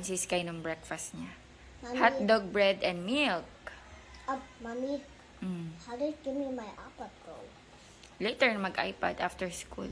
si Sky ng breakfast niya. Mommy, Hotdog, bread, and milk. Mommy, how did you give me my iPad Pro? Later, mag-iPad after school.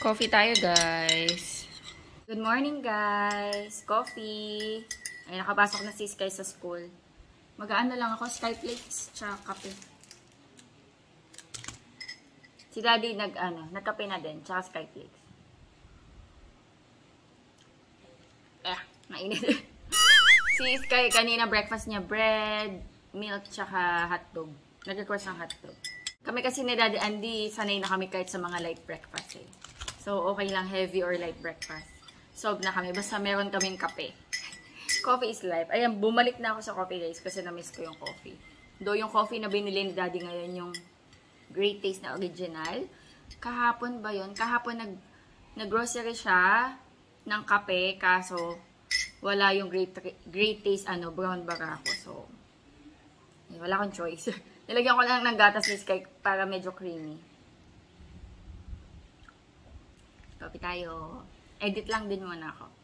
Coffee tayo, guys. Good morning, guys. Coffee. Ay, nakapasok na si Sky sa school. Mag-aano lang ako, Sky plates, tsaka kape. Si Daddy nagkape na din, tsaka Sky plates. Mainit. Si Sky, kanina breakfast niya, bread, milk, tsaka hotdog. Nag-request ng hotdog. Kami kasi ni Daddy Andy, sanay na kami kahit sa mga light breakfast eh. So, okay lang heavy or light breakfast. Solve na kami. Basta meron kaming kape. Coffee is life. Ayan, bumalik na ako sa coffee, guys, kasi na-miss ko yung coffee. Though yung coffee na binili ni Daddy ngayon, yung Great Taste na original. Kahapon ba yun? Kahapon nag-grocery siya ng kape, kaso wala yung Great Taste, brown barako. So, wala akong choice. Nilagyan ko lang ng gatas ni Sky para medyo creamy. Coffee tayo. Edit lang din muna ako.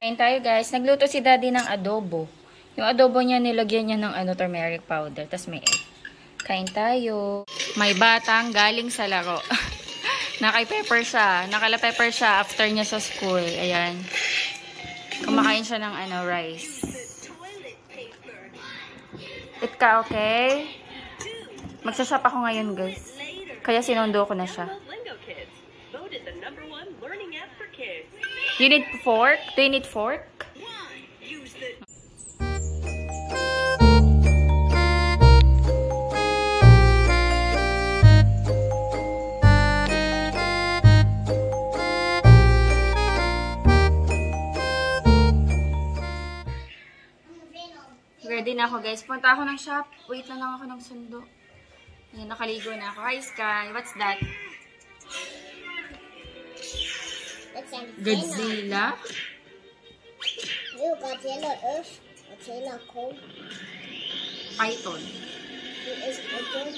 Kain tayo, guys. Nagluto si Daddy ng adobo. Yung adobo niya, nilagyan niya ng turmeric powder. Tapos may egg. Kain tayo. May batang galing sa laro. Naka-pepper siya. Nakala-pepper siya after niya sa school. Ayan. Kumakain siya ng rice. Eat ka, okay? Magsashop ako ngayon, guys. Kaya sinundo ko na siya. You need fork? Do you need fork? na ako guys. Punta ako ng shop. Wait na lang ako ng sundo. Ayan, nakaligo na ako. Hi Sky, what's that? Godzilla? You Godzilla Earth, Godzilla Cold. Python. He is Python.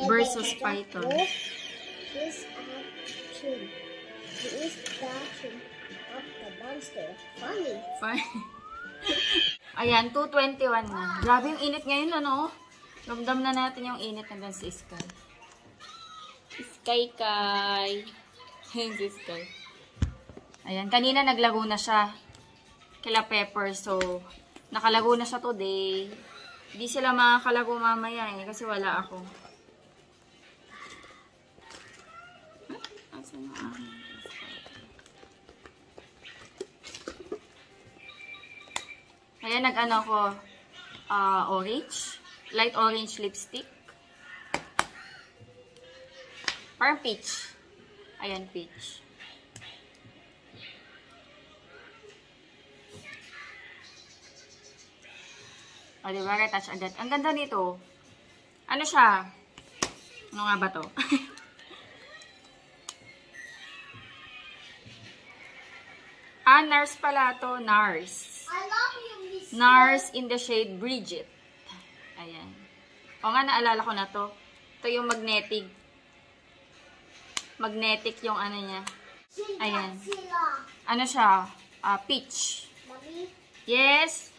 Versus Python. He is action. He is the action of the monster. Funny. Fine. Ayan, 2:21 na. Grabe yung init ngayon, ano? Ramdam na natin yung init hanggang si Sky. Sky. Si Sky. Ayan, kanina naglago na siya. Kila Pepper, so nakalago na siya today. Hindi sila makakalago mamaya kasi wala ako. Asan na ako? Ayan, nag-ano ko, orange. Light orange lipstick. Parang peach. Ayan, peach. O, diba? Retouch agad. Ang ganda nito. Ano siya? Ano nga ba to? NARS pala to. NARS. I love you, Miss. NARS in the shade Bridget. Ayan. O nga, naalala ko na to. Ito yung magnetic. Magnetic yung ano niya. Ayan. Ano siya? Peach. Mommy, Yes.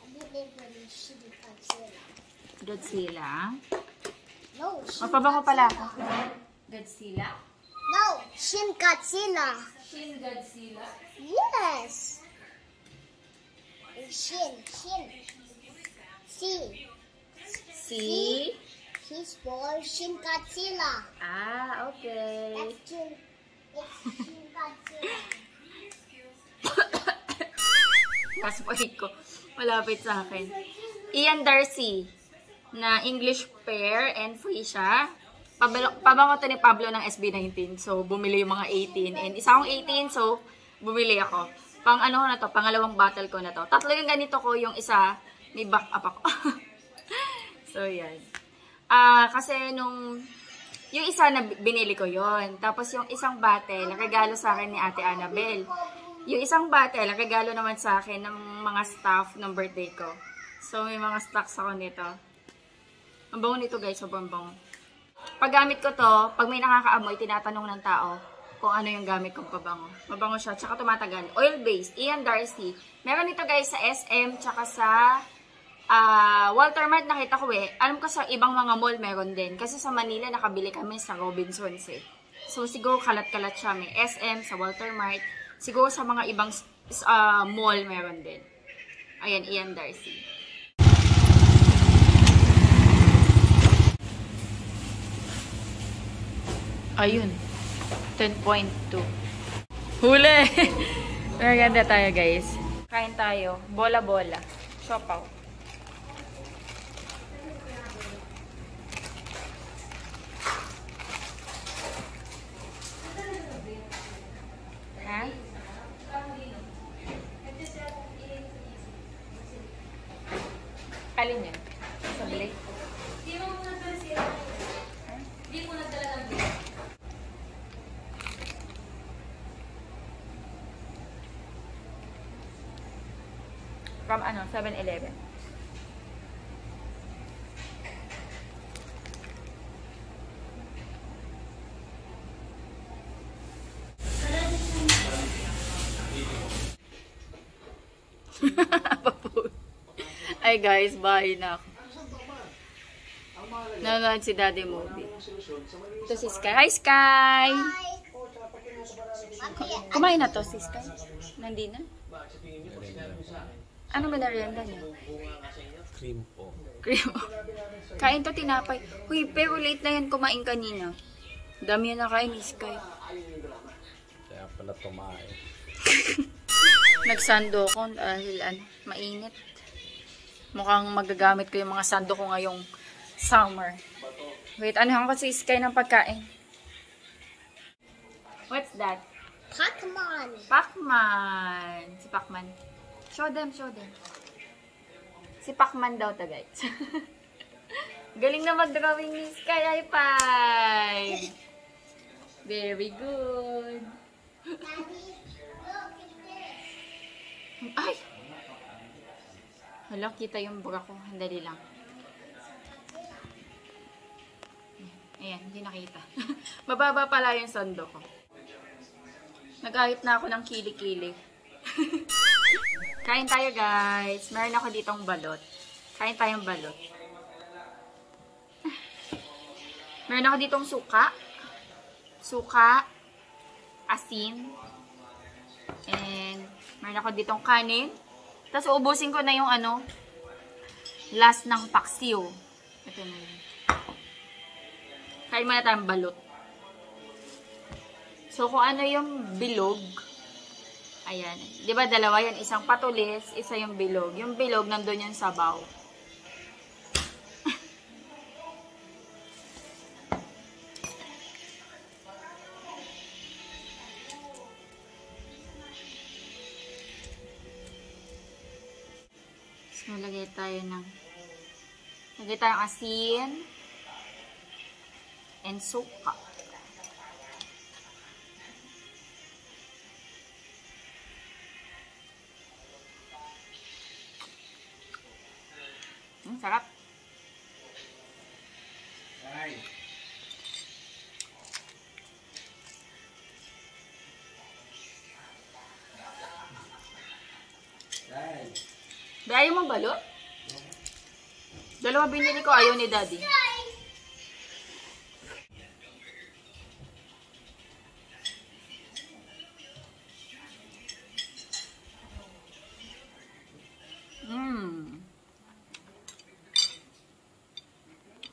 I believe in Shin Godzilla. Godzilla. No, Shin Magpabango pala ako. Godzilla? No, Shin Godzilla. Shin Godzilla? Yes. Shin. See? He's for Shin Godzilla. Okay. That's Shin. It's Shin Godzilla. Pasupahid ko. Malapit sa akin. Ian Darcy. Na English pair and free siya. Pabango to ni Pablo ng SB19. So, bumili yung mga 18. And isa akong 18, so, bumili ako. Pang ano ko na to, pangalawang bottle ko na to. Tatlo yung ganito ko, yung isa, may back up ako. So, yan. Kasi yung isa na binili ko yon. Tapos yung isang bottle, regalo sa akin ni Ate Annabel. Yung isang bottle, regalo naman sa akin ng mga staff ng birthday ko. So, may mga stocks ako nito. Ang bango nito guys, sobrang bango. Pag gamit ko to, pag may nakakaamoy, tinatanong ng tao kung ano yung gamit kong pabango. Mabango siya, tsaka tumatagal. Oil-based, Ian Darcy. Meron ito guys sa SM, tsaka sa Walter Mart nakita ko Alam ko sa ibang mga mall meron din. Kasi sa Manila nakabili kami sa Robinsons So siguro kalat-kalat siya. May SM, sa Walter Mart. Siguro sa mga ibang mall meron din. Ayan, Ian Darcy. Ayun. 10.2. Huli! Maganda tayo guys. Kain tayo. Bola-bola. Siopaw. Ha? Alin yun? Sa balik? Di mo nagdala siya. Di mo nagdala ng balik. From ano? 7-Eleven. Ay guys, bye na ako. Nanonood si Daddy Movie. Ito si Sky. Hi Sky! Kumain na to si Sky? Nandi na? Ano ba narianda niya? Cream po. Cream. Kain to tinapay. Huy, pero late na yan kumain kanina. Dami yan na kain ni Sky. Kaya pala tumae. Nagsando ko dahil mainit. Mukhang magagamit ko yung mga sando ko ngayong summer. Wait, ano ko si Sky ng pagkain? What's that? Pacman. Pacman. Si Pacman. Show them, show them. Si Pacman daw to, guys. Galing na mag-drawing ni Sky. High five! Very good. Ay! Hala, kita yung buga ko. Handali lang. Ayan, hindi nakita. Mababa pala yung sondo ko. Nag-ahit na ako ng kili-kili. Kain tayo, guys. Meron ako ditong balot. Kain tayong balot. Meron ako ditong suka. Suka. Asin. And meron ako ditong kanin. Tapos uubusin ko na yung last ng paksiw. Ito na yun. Kain muna tayong balot. So, kung ano yung bilog, ayan. Di ba dalawa yan? Isang patulis, isa yung bilog. Yung bilog, nandun yung sabaw. So, lagay tayong asin and suka. Sarap. Ayaw mo balot? Dalawa binili ko, ayaw ni Daddy.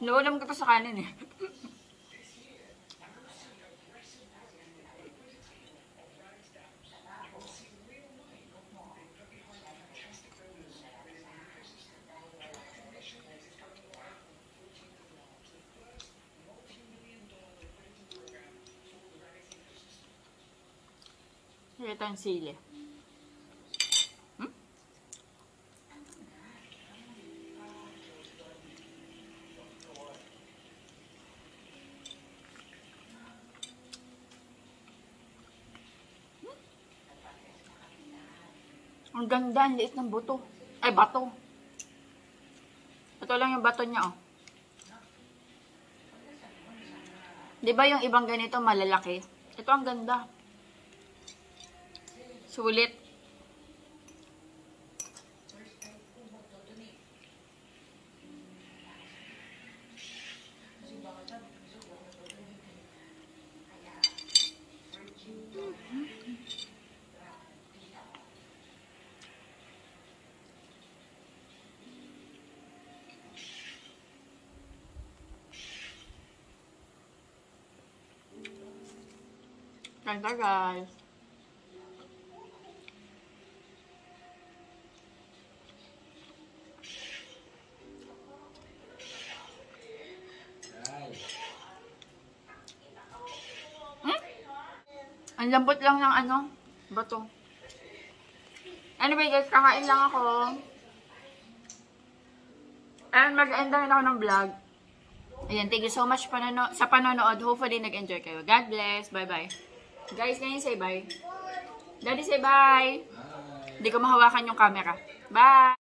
Naulam ko to sa kanin eh. Ito ang sili. Ang ganda, ang liit ng buto. Ay, bato. Ito lang yung bato niya, oh. Di ba yung ibang ganito malalaki? Ito ang ganda. Sulit. Ganda, guys. Ang lambot lang ng bato. Anyway guys, kakain lang ako. And mag-end na ako ng vlog. Ayan, thank you so much sa panonood. Hopefully nag-enjoy kayo. God bless. Bye-bye. Guys, ngayon say bye. Daddy say bye. Hindi ko mahawakan yung camera. Bye!